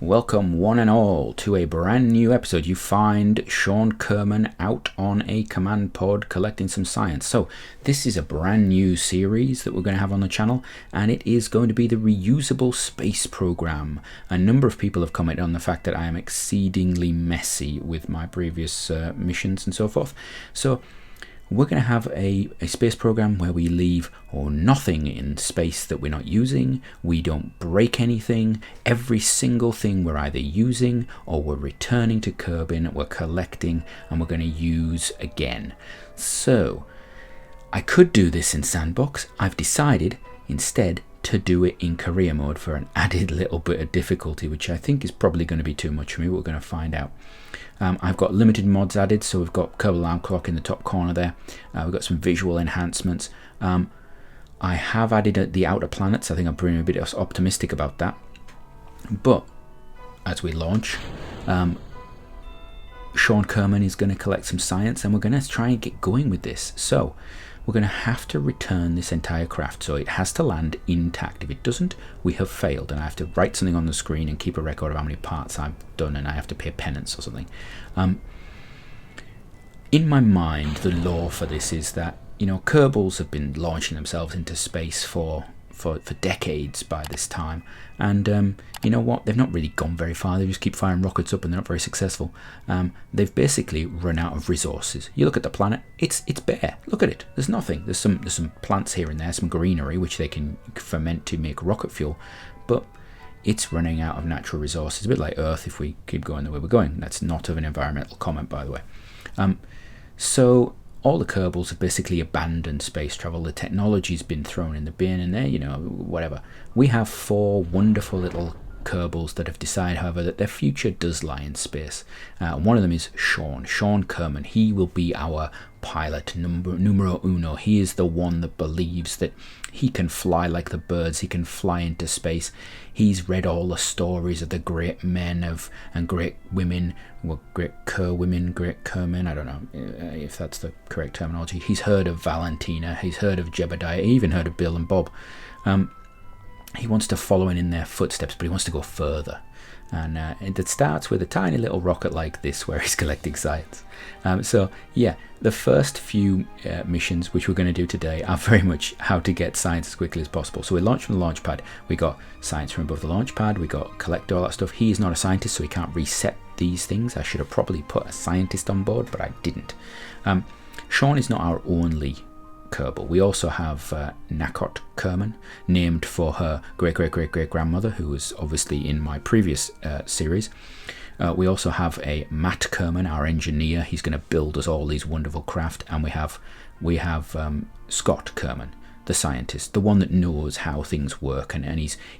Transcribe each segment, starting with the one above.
Welcome one and all to a brand new episode. You find Scott Kerman out on a command pod collecting some science. So this is a brand new series that we're going to have on the channel, and it is going to be the Reusable Space Program. A number of people have commented on the fact that I am exceedingly messy with my previous missions and so forth. So we're going to have a space program where we leave nothing in space that we're not using. We don't break anything. Every single thing we're either using or we're returning to Kerbin, we're collecting, and we're going to use again. So I could do this in sandbox. I've decided instead to do it in career mode for an added little bit of difficulty, which I think is probably going to be too much for me. We're going to find out. I've got limited mods added, so we've got Kerbal alarm clock in the top corner there. We've got some visual enhancements. I have added the outer planets. I think I'm pretty a bit optimistic about that. But as we launch, Scott Kerman is going to collect some science, and we're going to try and get going with this. So we're going to have to return this entire craft, so it has to land intact. If it doesn't, we have failed, and I have to write something on the screen and keep a record of how many parts I've done, and I have to pay penance or something. In my mind, the law for this is that, Kerbals have been launching themselves into space for decades by this time, and you know what, they've not really gone very far. They just keep firing rockets up and they're not very successful. They've basically run out of resources. You look at the planet, it's bare. Look at it, there's nothing. There's some plants here and there, some greenery which they can ferment to make rocket fuel, but it's running out of natural resources, a bit like Earth if we keep going the way we're going. That's not of an environmental comment, by the way. So all the Kerbals have basically abandoned space travel. The technology's been thrown in the bin, and they're, whatever. We have 4 wonderful little Kerbals that have decided, however, that their future does lie in space. One of them is Scott Kerman. He will be our pilot numero uno. He is the one that believes that he can fly like the birds. He can fly into space. He's read all the stories of the great men and great women, great Kermen. I don't know if that's the correct terminology. He's heard of Valentina. He's heard of Jebediah. He even heard of Bill and Bob. He wants to follow in their footsteps, but he wants to go further. And it starts with a tiny little rocket like this where he's collecting science. So yeah, the first few missions which we're going to do today are very much how to get science as quickly as possible. So we launch from the launch pad. We got science from above the launch pad. We got collect all that stuff. He is not a scientist, so he can't reset these things. I should have probably put a scientist on board, but I didn't. Sean is not our only Kerbal. We also have Nacot Kerman, named for her great-great-great-great-grandmother, who was obviously in my previous series. We also have a Matt Kerman, our engineer. He's going to build us all these wonderful craft. And we have Scott Kerman, the scientist, the one that knows how things work, and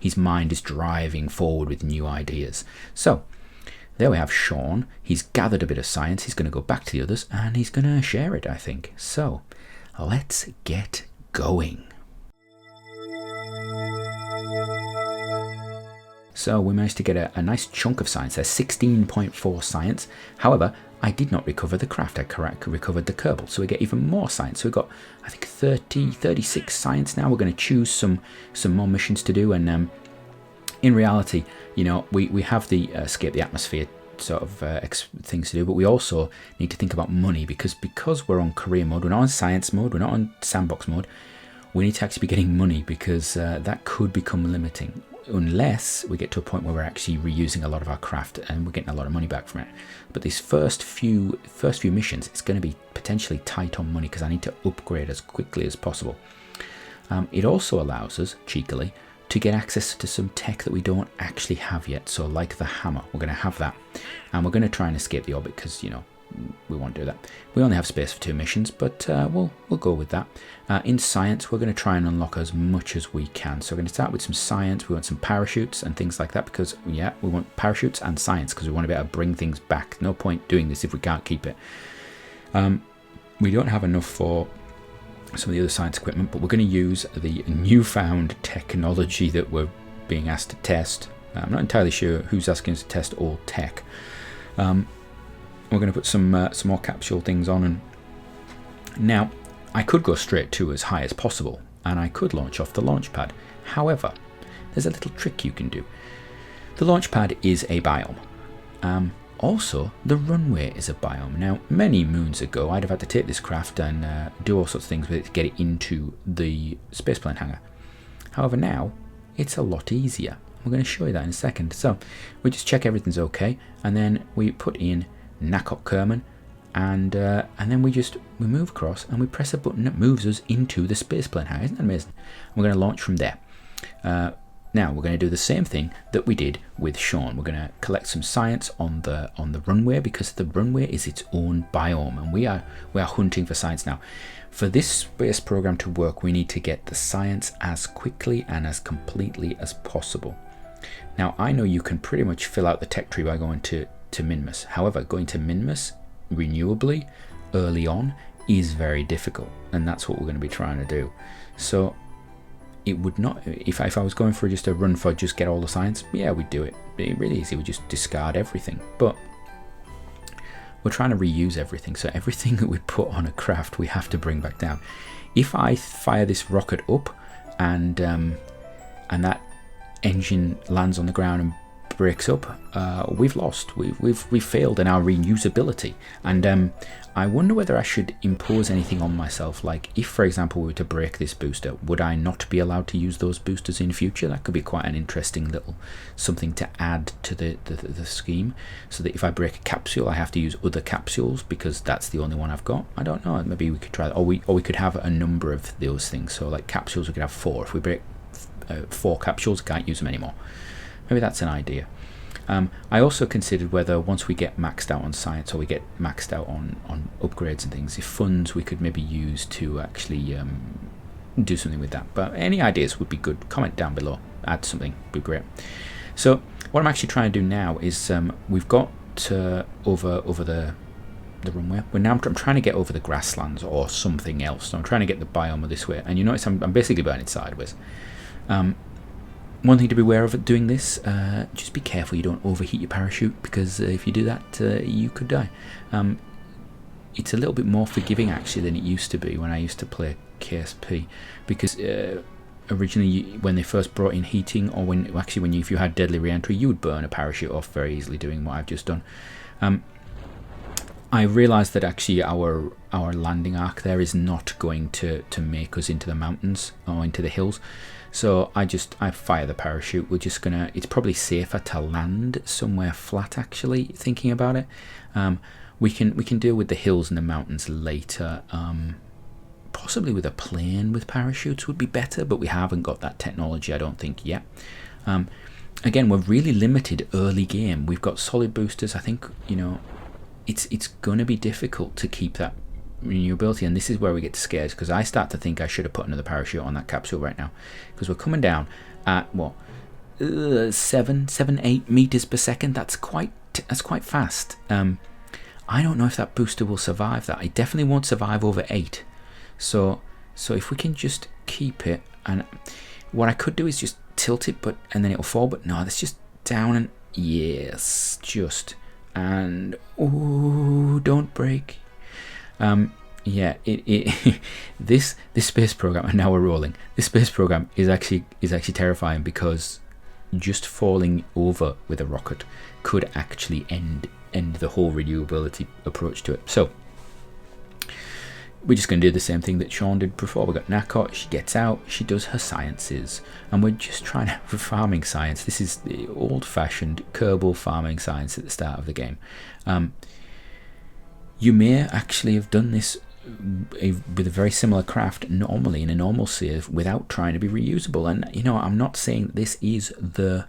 his mind is driving forward with new ideas. So there we have Sean. He's gathered a bit of science. He's going to go back to the others, and he's going to share it, I think. So let's get going. So we managed to get a nice chunk of science. There's 16.4 science. However, I did not recover the craft. I recovered the Kerbal, so we get even more science. So we've got, I think, 36 science now. We're going to choose some more missions to do, and in reality, we have the escape the atmosphere sort of things to do, but we also need to think about money, because we're on career mode, we're not on science mode, we're not on sandbox mode. We need to actually be getting money, because that could become limiting unless we get to a point where we're actually reusing a lot of our craft and we're getting a lot of money back from it. But these first few missions, it's going to be potentially tight on money, because I need to upgrade as quickly as possible. It also allows us, cheekily, to get access to some tech that we don't actually have yet. So like the hammer, we're going to have that, and we're going to try and escape the orbit, because we won't do that. We only have space for 2 missions, but we'll go with that. In science, we're going to try and unlock as much as we can. So we're going to start with some science. We want some parachutes and things like that, because we want parachutes and science, because we want to be able to bring things back. No point doing this if we can't keep it. We don't have enough for some of the other science equipment, but we're going to use the newfound technology that we're being asked to test. I'm not entirely sure who's asking us to test all tech. We're going to put some more capsule things on, and now I could go straight to as high as possible, and I could launch off the launch pad. However, there's a little trick you can do. The launch pad is a biome. Also, the runway is a biome. Now, many moons ago, I'd have had to take this craft and do all sorts of things with it to get it into the spaceplane hangar. However, now, it's a lot easier. We're going to show you that in a second. So, we just check everything's okay, and then we put in Nacot Kerman, and then we move across, and we press a button that moves us into the spaceplane hangar. Isn't that amazing? We're going to launch from there. Now we're going to do the same thing that we did with Sean. We're going to collect some science on the runway, because the runway is its own biome, and we are hunting for science now. For this space program to work, we need to get the science as quickly and as completely as possible. Now I know you can pretty much fill out the tech tree by going to Minmus. However, going to Minmus renewably early on is very difficult, and that's what we're going to be trying to do. So it would not, if I was going for just a run for just get all the science, yeah, we'd do it. It'd be really easy, we just discard everything. But we're trying to reuse everything, so everything that we put on a craft we have to bring back down. If I fire this rocket up and that engine lands on the ground and breaks up, we've lost. We've failed in our reusability, and I wonder whether I should impose anything on myself. Like, if, for example, we were to break this booster, would I not be allowed to use those boosters in future? That could be quite an interesting little something to add to the scheme, so that if I break a capsule, I have to use other capsules because that's the only one I've got. I don't know. Maybe we could try that, or we could have a number of those things. So, like capsules, we could have 4. If we break 4 capsules, can't use them anymore. Maybe that's an idea. I also considered whether once we get maxed out on science, or we get maxed out on upgrades and things, if funds we could maybe use to actually do something with that. But any ideas would be good. Comment down below. Add something would be great. So what I'm actually trying to do now is we've got over the runway. I'm trying to get over the grasslands or something else. So I'm trying to get the biome this way. And you notice I'm basically burning sideways. One thing to be aware of doing this, just be careful you don't overheat your parachute, because if you do that, you could die. It's a little bit more forgiving actually than it used to be when I used to play KSP, because originally when they first brought in heating, or if you had deadly re-entry, you would burn a parachute off very easily doing what I've just done. I realised that actually our landing arc there is not going to make us into the mountains or into the hills. So I fire the parachute. It's probably safer to land somewhere flat actually, thinking about it. We can deal with the hills and the mountains later. Possibly with a plane with parachutes would be better, but we haven't got that technology, I don't think, yet. Again, we're really limited early game. We've got solid boosters. I think, it's going to be difficult to keep that renewability, and this is where we get scared, because I start to think I should have put another parachute on that capsule right now, because we're coming down at what 7-8 meters per second. That's quite fast. I don't know if that booster will survive that. It definitely won't survive over 8. So if we can just keep it, and what I could do is just tilt it, and then it'll fall. But no, that's just down, and yes, and oh, don't break. Yeah, this space program, and now we're rolling. This space program is actually terrifying, because just falling over with a rocket could actually end the whole renewability approach to it. So we're just going to do the same thing that Sean did before. We got Nacot. She gets out, she does her sciences, and we're just trying to have farming science. This is the old-fashioned Kerbal farming science at the start of the game. You may actually have done this with a very similar craft normally in a normal save without trying to be reusable. And I'm not saying this is the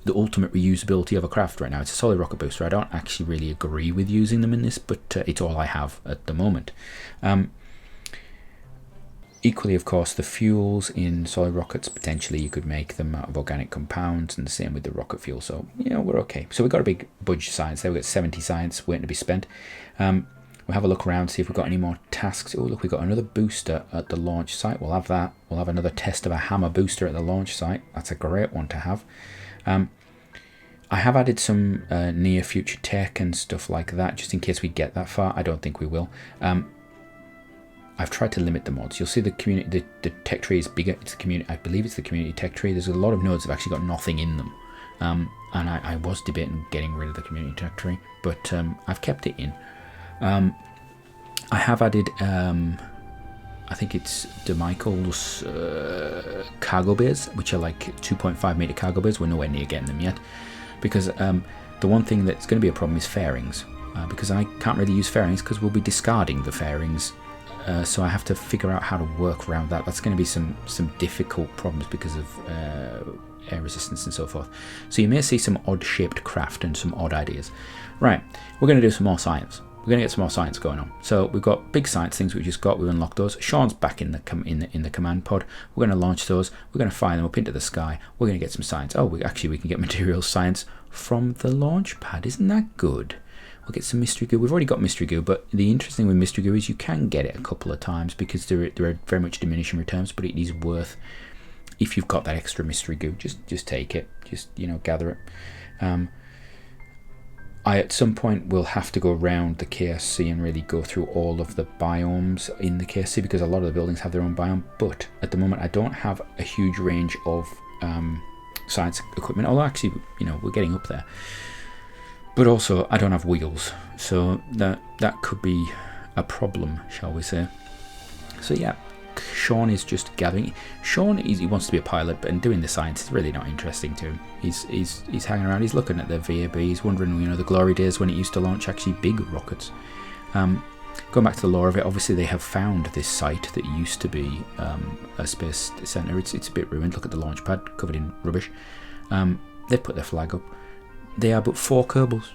ultimate reusability of a craft right now. It's a solid rocket booster. I don't actually really agree with using them in this, but it's all I have at the moment. Equally, of course, the fuels in solid rockets, potentially you could make them out of organic compounds, and the same with the rocket fuel. So, we're okay. So we've got a big budge science there. We've got 70 science waiting to be spent. We'll have a look around, see if we've got any more tasks. Oh, look, we've got another booster at the launch site. We'll have that. We'll have another test of a hammer booster at the launch site. That's a great one to have. I have added some near future tech and stuff like that, just in case we get that far. I don't think we will. I've tried to limit the mods. You'll see the community, the tech tree is bigger. It's the community. I believe it's the community tech tree. There's a lot of nodes that have actually got nothing in them. and I was debating getting rid of the community directory, but I've kept it in. I have added, I think it's DeMichael's cargo bays, which are like 2.5 meter cargo bays. We're nowhere near getting them yet, because the one thing that's going to be a problem is fairings, because I can't really use fairings because we'll be discarding the fairings. So I have to figure out how to work around that. That's going to be some difficult problems because of air resistance and so forth. So you may see some odd shaped craft and some odd ideas. Right, we're going to do some more science. We're going to get some more science going on. So we've got big science things we just got. We've unlocked those. Sean's back in the command pod. We're going to launch those. We're going to fire them up into the sky. We're going to get some science. Oh, we can get materials science from the launch pad. Isn't that good? We'll get some mystery goo. We've already got mystery goo, but the interesting thing with mystery goo is you can get it a couple of times because there are very much diminishing returns, but it is worth, if you've got that extra mystery goo, just take it. Just, gather it. I at some point will have to go around the KSC and really go through all of the biomes in the KSC, because a lot of the buildings have their own biome, but at the moment I don't have a huge range of science equipment, although actually, we're getting up there. But also, I don't have wheels, so that could be a problem, shall we say. So yeah, Sean is just gathering. Sean, he wants to be a pilot, but in doing the science is really not interesting to him. He's hanging around, he's looking at the VAB, he's wondering, the glory days when it used to launch actually big rockets. Going back to the lore of it, obviously they have found this site that used to be a space centre. It's a bit ruined. Look at the launch pad, covered in rubbish. They've put their flag up. They are but 4 Kerbals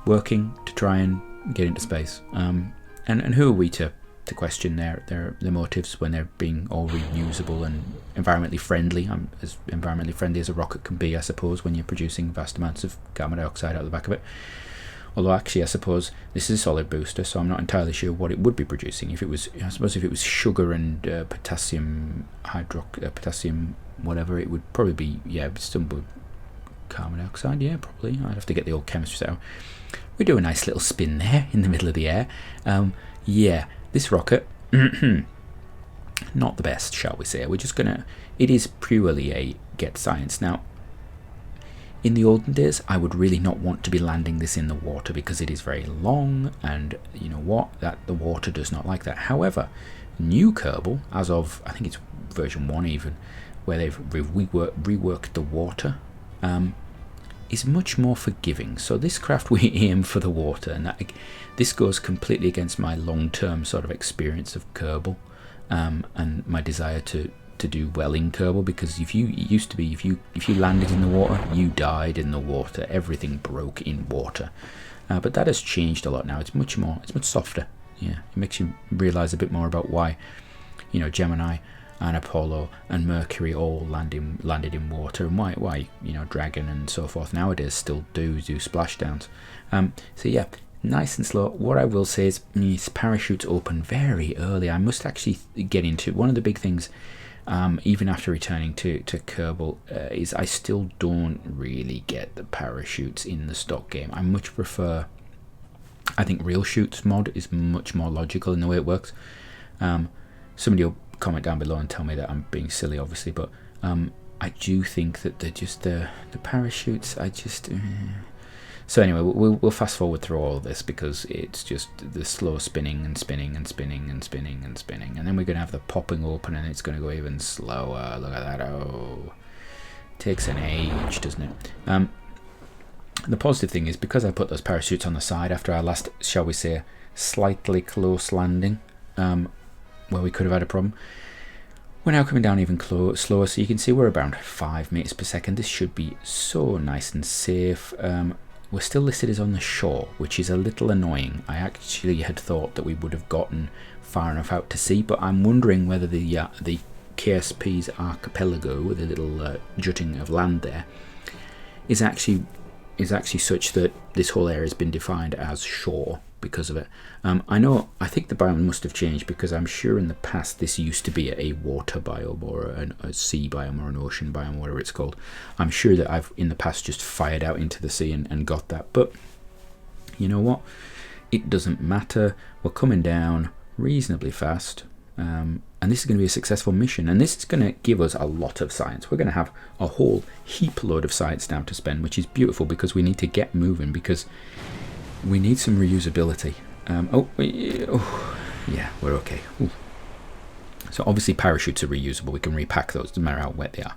working to try and get into space. And who are we to question their motives when they're being all reusable and environmentally friendly? As environmentally friendly as a rocket can be, I suppose, when you're producing vast amounts of carbon dioxide out the back of it. Although actually, I suppose this is a solid booster, so I'm not entirely sure what it would be producing. If it was, I suppose, if it was sugar and potassium potassium whatever, it would probably be some carbon dioxide. Yeah, probably. I'd have to get the old chemistry out. We do a nice little spin there in the middle of the air. Yeah, this rocket, not the best, shall we say. We're just gonna. It is purely a get science now. In the olden days, I would really not want to be landing this in the water because it is very long, and you know what? That the water does not like that. However, new Kerbal, as of I think it's version 1 even, where they've reworked the water, is much more forgiving. So this craft we aim for the water, and this goes completely against my long-term sort of experience of Kerbal, and my desire to do well in Kerbal, because it used to be if you landed in the water, you died in the water. Everything broke in water, but that has changed a lot now. It's much softer. Yeah, it makes you realize a bit more about why, Gemini and Apollo and Mercury all landed in water, and why Dragon and so forth nowadays still do splashdowns. So yeah, nice and slow. What I will say is these parachutes open very early. I must actually get into one of the big things. Even after returning to Kerbal, is I still don't really get the parachutes in the stock game. I much prefer, I think Real Shoots mod is much more logical in the way it works. Somebody will comment down below and tell me that I'm being silly, obviously, but I do think that the parachutes, So anyway, we'll fast forward through all of this because it's just the slow spinning and spinning and spinning and spinning and spinning, and then we're going to have the popping open and it's going to go even slower. Look at that. Oh, takes an age, doesn't it? The positive thing is, because I put those parachutes on the side after our last, shall we say, slightly close landing, where we could have had a problem, we're now coming down even slower, so you can see we're about 5 meters per second. This should be so nice and safe. We're still listed as on the shore, which is a little annoying. I actually had thought that we would have gotten far enough out to sea, but I'm wondering whether the KSP's archipelago, the little jutting of land there, is actually such that this whole area has been defined as shore because of it. I think the biome must have changed, because I'm sure in the past this used to be a water biome or a sea biome or an ocean biome, whatever it's called. I'm sure that I've in the past just fired out into the sea and got that, but you know what? It doesn't matter. We're coming down reasonably fast, and and this is going to be a successful mission, and this is going to give us a lot of science. We're going to have a whole heap load of science now to spend, which is beautiful because we need to get moving, because we need some reusability. Yeah, we're okay. Ooh. So obviously parachutes are reusable. We can repack those no matter how wet they are.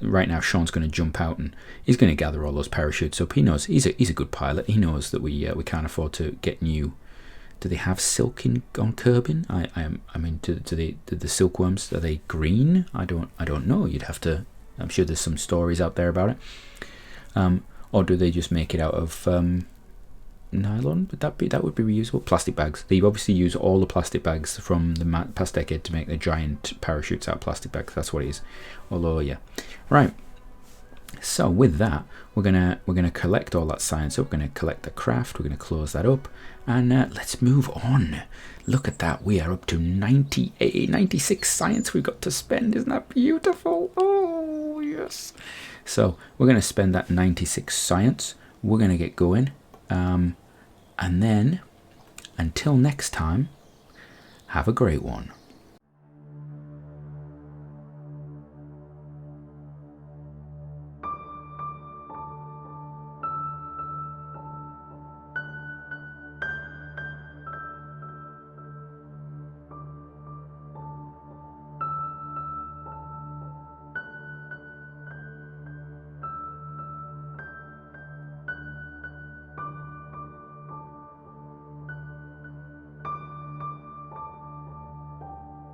Right now Sean's going to jump out and he's going to gather all those parachutes up. He knows he's a good pilot. He knows that we can't afford to get new. Do they have silk on Kerbin? I mean, do the silkworms, are they green? I don't know. You'd have to. I'm sure there's some stories out there about it. Or do they just make it out of nylon? That would be reusable? Plastic bags. They obviously use all the plastic bags from the past decade to make the giant parachutes out of plastic bags. That's what it is. Although, yeah, right. So with that, we're gonna collect all that science up. We're gonna collect the craft. We're gonna close that up, and let's move on. Look at that. We are up to 96 science we've got to spend. Isn't that beautiful? Oh yes. So we're gonna spend that 96 science. We're gonna get going. And then, until next time, have a great one.